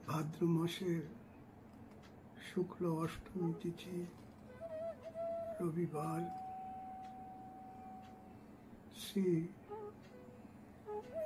ভাদ্র মাসের শুক্ল অষ্টমী তিথি রবিবার শ্রী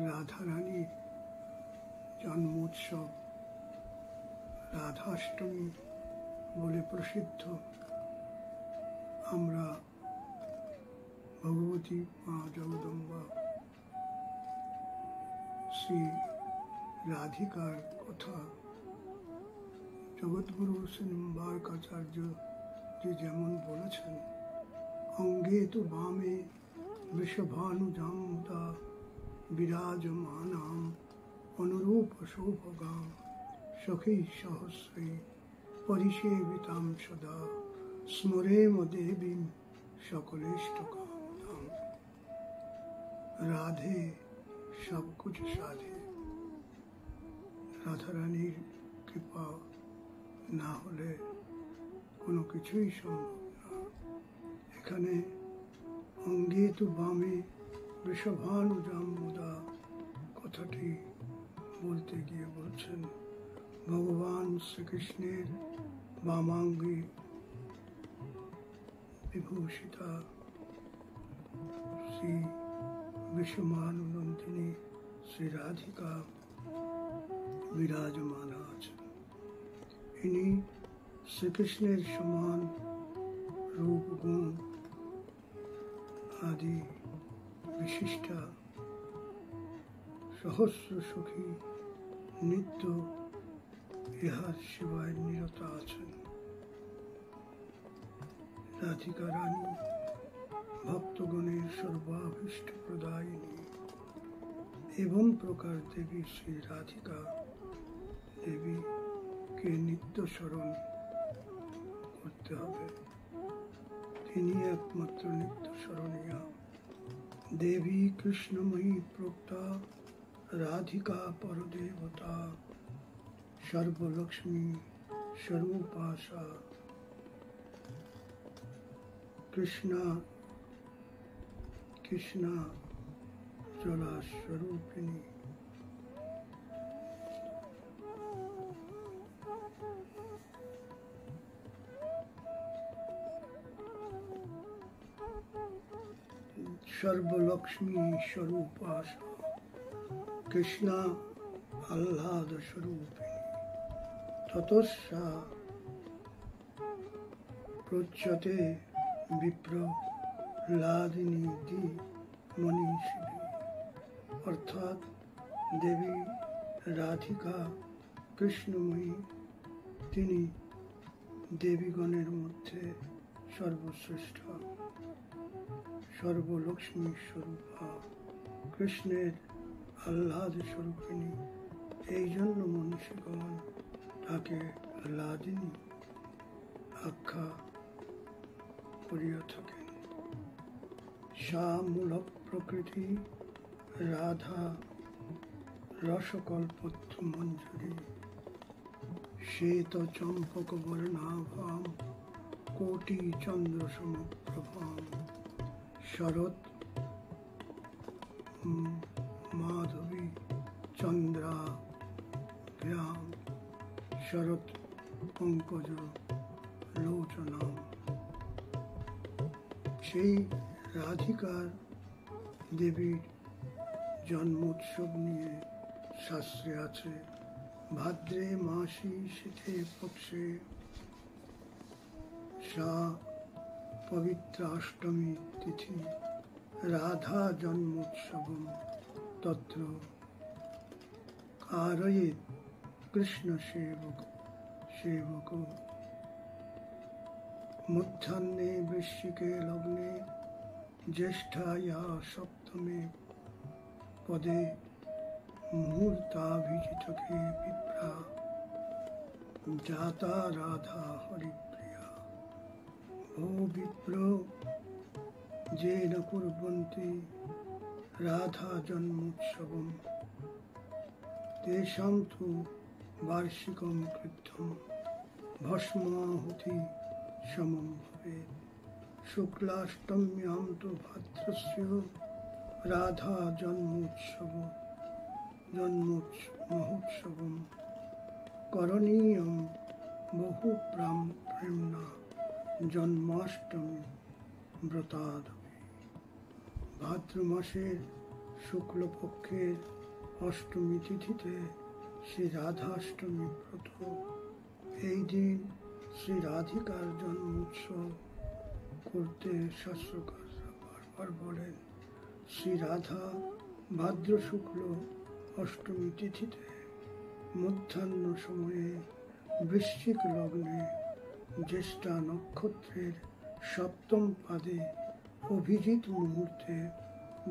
রাধারানীর জন্মোৎসব রাধাষ্টমী বলে প্রসিদ্ধ। আমরা ভগবতী মা জগদম্বা শ্রী রাধিকার কথা জগৎগুরু শ্রীনিম্বার্কাচার্য যে যেমন বলেছেন, অঙ্গে তু বামে বৃষভানুজামুদা বিরাজমানাম অনুরূপ শোভগাম সখী সহস্রী পরিসেবিতাম সদা স্মরেম দেবীম সকলেষ্টকাম। রাধে সব কুছ সাধে। রাধারানীর কৃপা না হলে কোনো কিছুই সম্ভব না। এখানে অঙ্গে তু বামে বৃষভানুজামুদা কথাটি বলতে গিয়ে বলছেন, ভগবান শ্রীকৃষ্ণের বামাঙ্গে বিভূষিতা শ্রী বিশ্বমানন্দিনী শ্রী রাধিকা বিরাজমান আছেন। ইনি শ্রীকৃষ্ণের সমান রূপ গুণ আদি বিশিষ্টা সহস্র সখী নিত্য ইহার সেবায় নিরত আছেন। রাধিকা রানী ভক্তগণের সর্বাভীষ্ট প্রদায়িনী। एवं प्रकार देवी श्री राधिका देवी के नित्य स्मरण करते हबे। तिनी एकमात्र नित्य स्मरणीया। देवी कृष्णमयी प्रोक्ता राधिका परदेवता सर्वलक्ष्मी स्वरूपाशा कृष्णा कृष्णा जला स्वरूपिणी। सर्वलक्ष्मी स्वरूपाशा कृष्णा आह्लाद स्वरूपिणी। ततस्सा प्रोच्यते विप्र लादिनी दी मनीषी। अर्थात देवी राधिका कृष्णमयी तिनी देवीगणेर मध्य सर्वश्रेष्ठ सर्वलक्ष्मी स्वरूपा कृष्णेर आह्लाद स्वरूपिणी। এই জন্য মনীষীগণ তাকে লাদিনী আখ্যা করিয়া থাকেন। সা মূল প্রকৃতি राधा रसकल्पत्र मंजरी श्वेत चंपक वर्णाभाम कोटि चंद्र समप्रभाम शरत माधवी चंद्रा भ्याम शरत पंकज लोचनाम। সেই রাধিকার দেবীর জন্মোৎসব নিয়ে শাস্ত্রে আছে, ভাদ্রে মাসি শীতে পক্ষে সা পবিত্রাষ্টমী তিথি রাধা জন্মোৎসবম তত্র কারয়েৎ কৃষ্ণ সেবক। মধ্যাহ্নে বৃশ্চিকে লগ্নে ज्येष्ठाया सप्तमे पदे मुहूर्ताभिजितके विप्रा जाता राधा हरिप्रिया। ओ विप्रो जे न कुर्वन्ति राधा जन्मोत्सवं तेषां तु वार्षिकं कृतं भस्माहुति समं भवेत्। शुक्लाष्टम्यां तो भाद्रस्य राधा जन्मोत्सवं করণীয়ম বহু প্রেমনা জন্মাষ্টমী ব্রতাদপি। ভাদ্র মাসের শুক্লপক্ষের অষ্টমী তিথিতে শ্রী রাধাষ্টমী ব্রত। এই দিন শ্রী রাধিকার জন্ম উৎসব করতে শাস্ত্রকাররা বারবার বলেন। শ্রী রাধা ভাদ্র শুক্ল অষ্টমী তিথিতে মধ্যাহ্ন সময়ে বৃশ্চিক লগ্নে জ্যেষ্ঠা নক্ষত্রের সপ্তম পাদে অভিজিৎ মুহূর্তে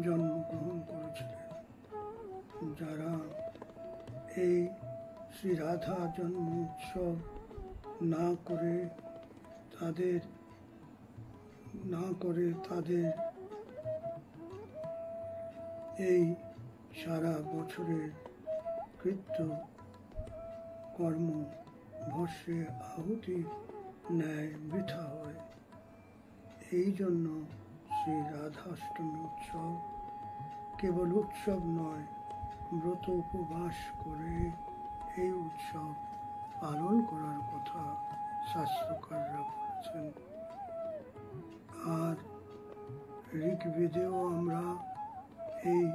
জন্মগ্রহণ করেছিলেন। যারা এই শ্রী রাধা জন্ম উৎসব না করে তাদের এই সারা বছরের কৃত্য কর্ম ভস্মে আহুতি ন্যায় বৃথা হয়। এই জন্য শ্রী রাধাষ্টমী উৎসব কেবল উৎসব নয়, ব্রত উপবাস করে এই উৎসব পালন করার কথা শাস্ত্রকাররা বলেছেন। আর ঋগ্বেদেও আমরা এই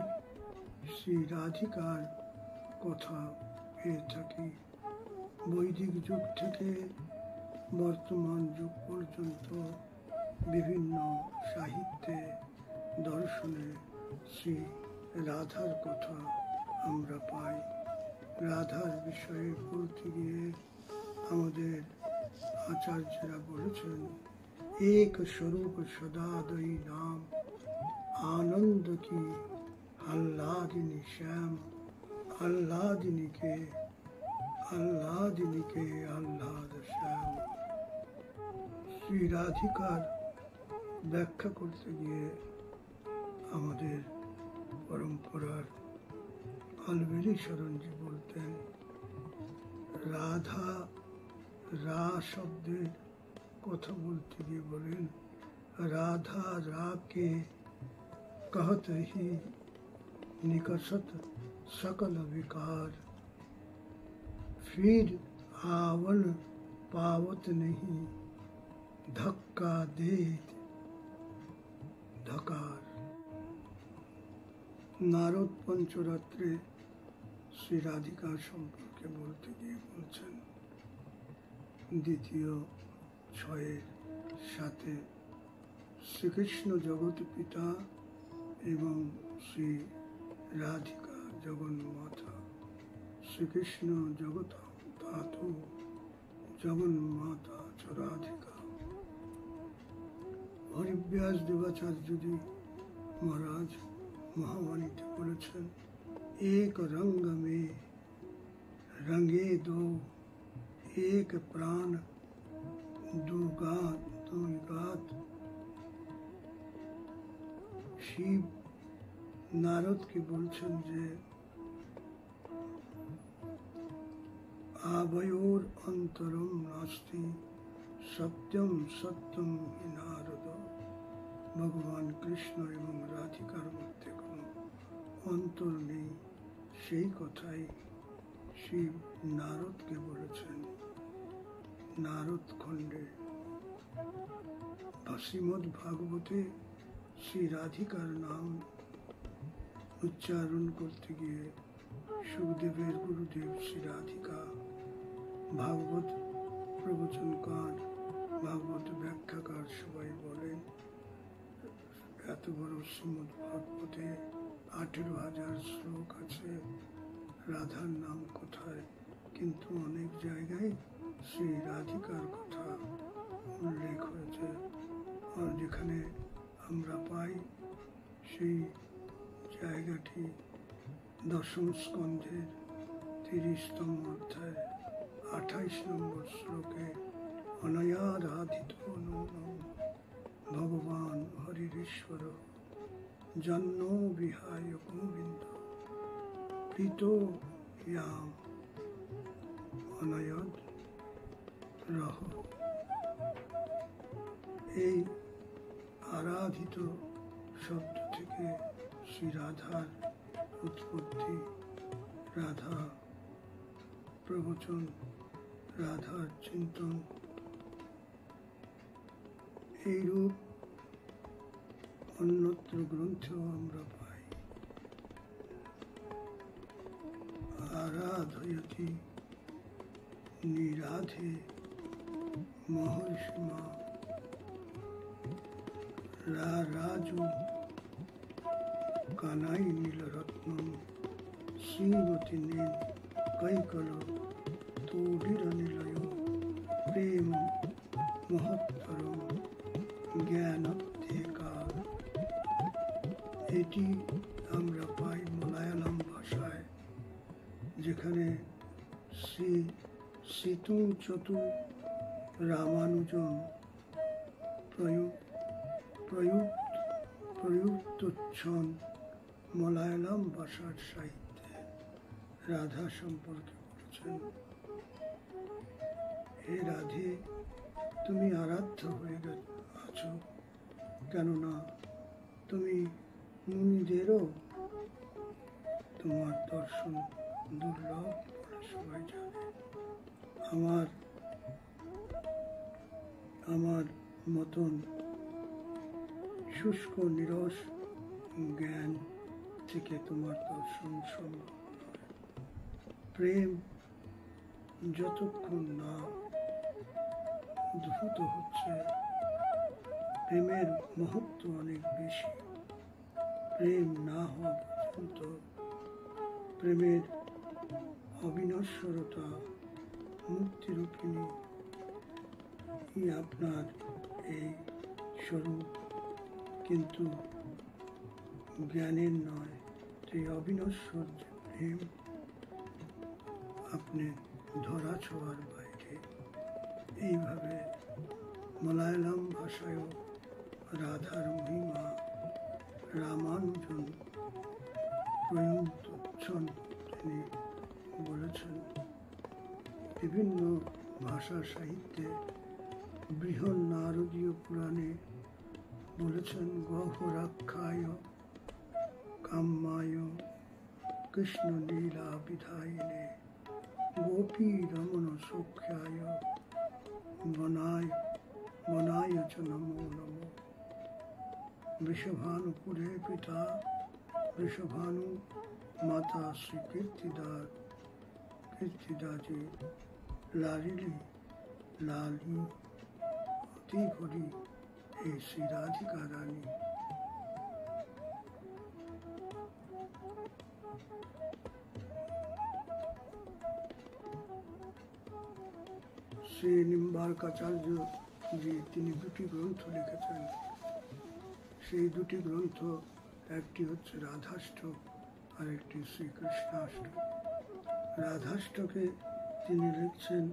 শ্রী রাধিকার কথা পেয়ে থাকি। বৈদিক যুগ থেকে বর্তমান যুগ পর্যন্ত বিভিন্ন সাহিত্যে দর্শনে শ্রী রাধার কথা আমরা পাই। রাধার বিষয়ে বলতে গিয়ে আমাদের আচার্যরা বলেছেন, एक स्वरूप सदादयी नाम आनंद की आह्लादिनी श्याम आह्लादिनी के आह्लाद श्याम। শ্রী রাধিকার ব্যাখ্যা করতে গিয়ে আমাদের পরম্পরার আলবেরি শরণজি বলতেন, রাধা রা শব্দের কথা বলতে গিয়ে বলেন, राधा रा के कहत ही निकसत सकल विकार, फिर आवन पावत नहीं धक्का दे धकार। নারদ পঞ্চরাত্রে শ্রী রাধিকা সম্পর্কে বলতে গিয়ে বলছেন, দ্বিতীয় 6-7 শ্রীকৃষ্ণ জগৎ পিতা এবং শ্রী রাধিকা জগন্মাতা। শ্রীকৃষ্ণ জগৎ ধাতু জগন্মাতা চ রাধিকা। হরিব্যাস দেবাচার্যজি মহারাজ মহাবাণীতে বলেছেন, एक रंग में रंगे दो एक प्राण दुगात। শিব নারদকে বলছেন যে আবয়োর অন্তরম নাস্তি সত্যম সত্যম হি নারদ। ভগবান কৃষ্ণ এবং রাধিকার মধ্যে কোনো অন্তর নেই, সেই কথাই শিব নারদকে বলেছেন। নারদ খণ্ডে শ্রীমদ্ ভাগবতে শ্রী রাধিকার নাম উচ্চারণ করতে গিয়ে সুখদেবের গুরুদেব শ্রী রাধিকা ভাগবত প্রবচনকার, ভাগবত ব্যাখ্যাকার সবাই বলেন, এত বড় শ্রীমদ্ ভাগবতে 18,000 শ্লোক আছে, রাধার নাম কোথায়? কিন্তু অনেক জায়গায় শ্রী রাধিকার কথা উল্লেখ হয়েছে। আর যেখানে আমরা পাই সেই জায়গাটি 10ম স্কন্ধের 30তম অধ্যায় 28 নম্বর শ্লোকে, অনয়ারাধিত নূনম ভগবান হরিরেশ্বর জন্ম বিহায় গোবিন্দ প্রীতো ইয়াম অনয়দ রহ। এই আরাধিত শব্দ থেকে শ্রী রাধার উৎপত্তি। রাধা প্রবচন, রাধার চিন্তন, এইরূপ অন্যত্র গ্রন্থেও আমরা পাই। আরাধয়তি নিরাধে মহর্ষিমা রাজু কানাই নীলরত্নম শ্রীমতী নীল কৈকল তোডির নিলয় প্রেম মহত্তরম জ্ঞানত্যেকাল। এটি আমরা পাই মালায়ালাম ভাষায়, যেখানে শ্রী সিতু চতু রামানুজন প্রয়ুক্তচ্ছন মালায়ালাম ভাষার সাহিত্যে রাধা সম্পর্কে বলেছেন, হে রাধে, তুমি আরাধ্য হয়ে আছো, কেননা তুমি মুনিদেরও তোমার দর্শন দুর্লভ বলে সবাই জানে। আমার মতন শুষ্ক নিরস জ্ঞান থেকে তোমার দর্শন সম্ভব নয়। প্রেম যতক্ষণ না উদ্ভূত হচ্ছে, প্রেমের মহত্ব অনেক বেশি। প্রেম না হওয়া পর্যন্ত প্রেমের অবিনশ্বরতা মুক্তিরূপিণী আপনার এই স্বরূপ, কিন্তু জ্ঞানের নয়। এই অবিনশ্বর যে প্রেম আপনি ধরা ছোঁয়ার বাইরে। এইভাবে মালায়ালাম ভাষায়ও রাধার মহিমা রামানুজন প্রয়ুক্তচ্ছন তিনি বলেছেন। বিভিন্ন ভাষা সাহিত্যে বৃহৎ নারদীয় পুরাণে বলেছেন, গহ্বরাক্ষায় কাম্যায় কৃষ্ণ লীলা বিধায়িনে গোপী রমণ সৌখ্যায় বনায় চ নমো নমো। বৃষভানুপুরে পিতা বৃষভানু মাতা শ্রী কীর্তিদাজি লালিলি লালি অতি ভরি এই শ্রী রাধিকা রানী। শ্রী নিম্বার্কাচার্য জি তিনি দুটি গ্রন্থ লিখেছেন। সেই দুটি গ্রন্থ, একটি হচ্ছে রাধাষ্টক আর একটি শ্রীকৃষ্ণাষ্টক। রাধাষ্টকে তিনি লিখছেন,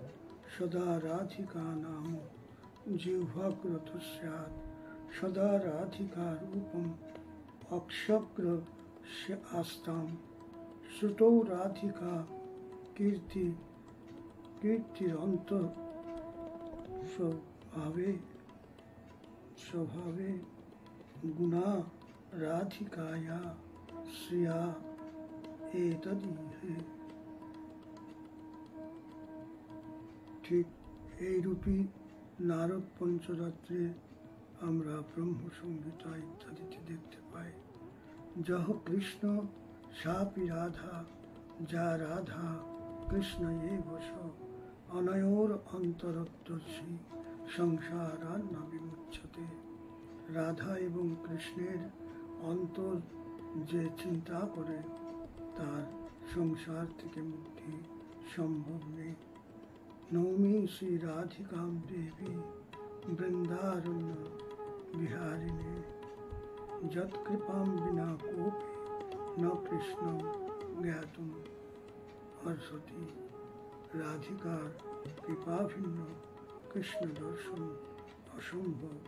সদা রাধিকা নাম জিহ্বাগ্রত স্যাৎ সদা রাধিকা রূপম অক্ষগ্র আস্তাম শ্রুতৌ রাধিকা কীর্তিরন্ত স্বভাবে গুণা রাধিকায়া শ্রিয়া এতদিহে। ঠিক এইরূপই নারদ পঞ্চরাত্রে আমরা ব্রহ্মসংহিতা ইত্যাদিতে দেখতে পাই, যহ কৃষ্ণ সাপি রাধা, যা রাধা কৃষ্ণ বস অনয়োর অন্তরত্বসি সংসারান্ন বিমুচ্যতে। রাধা এবং কৃষ্ণের অন্তর যে চিন্তা করে, তার সংসার থেকে মুক্তি সম্ভব নেই। নৌমি শ্রী রাধিকাম দেবী বৃন্দারণ্য বিহারিণী যৎকৃপাম বিনা কোপি ন কৃষ্ণ জ্ঞাতুম অর্হতি। রাধিকার কৃপা ভিন্ন কৃষ্ণ দর্শন অসম্ভব।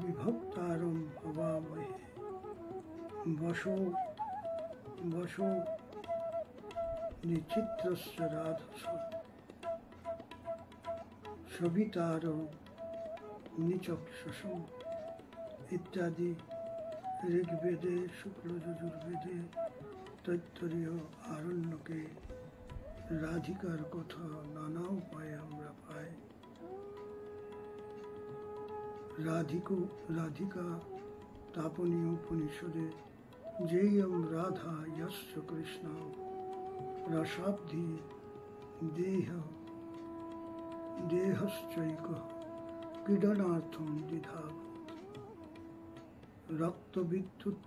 বিভক্তারম ভবামহে বশো নিচিত্রস্য রাধস সবিতার নিচক্ষুষম ইত্যাদি ঋগ্বেদে, শুক্ল যজুর্বেদে, তৈত্তরীয়, আরণ্যকে রাধিকার কথা নানা উপায়ে আমরা পাই। রাধিকা তাপনীয় উপনিষদে যেয়ম রাধা যস্য কৃষ্ণ রসাব্ধি দেহশ্চৈক ক্রীডনার্থম দ্বিধাবৎ রক্তবিদ্যুৎ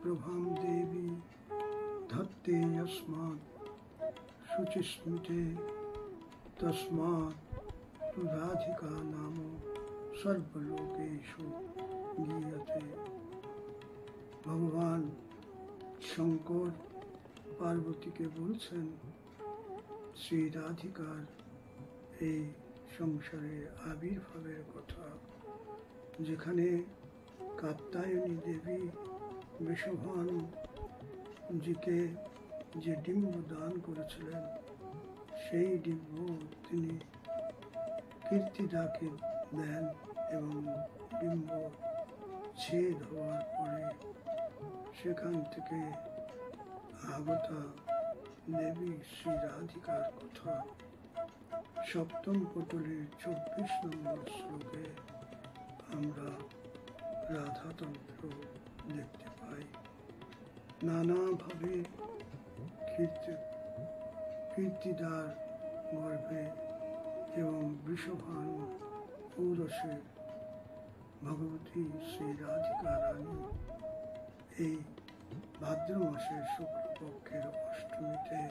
প্রভাম দেবী ধত্তে যস্মাৎ শুচিস্মিতে তস্মাৎ রাধিকা নাম সর্বলোকেষু গীয়তে। ভগবান শঙ্কর পার্বতীকে বলছেন শ্রী রাধিকার এই সংসারে আবির্ভাবের কথা, যেখানে কাত্যায়নী দেবী বৃষভানুজিকে যে ডিম্ব দান করেছিলেন, সেই ডিম্ব তিনি কীর্তিদাকে দেন এবং ডিম্ব ছেদ হওয়ার পরে সেখান থেকে আগতা দেবী শ্রী রাধিকার কথা সপ্তম পটলের 24 নম্বর শ্লোকে আমরা রাধাতন্ত্র দেখতে পাই। নানাভাবে কীর্তিদার গর্ভে এবং বৃষভানু ঔরসে ভগবতী শ্রী রাধিকা রানী এই ভাদ্র মাসের শুক্লপক্ষের অষ্টমীতে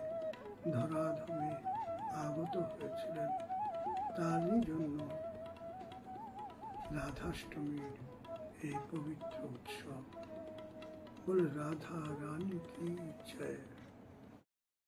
ধরাধামে আগত হয়েছিলেন। তারই জন্য রাধাষ্টমীর এই পবিত্র উৎসব। বলে রাধা রানী কি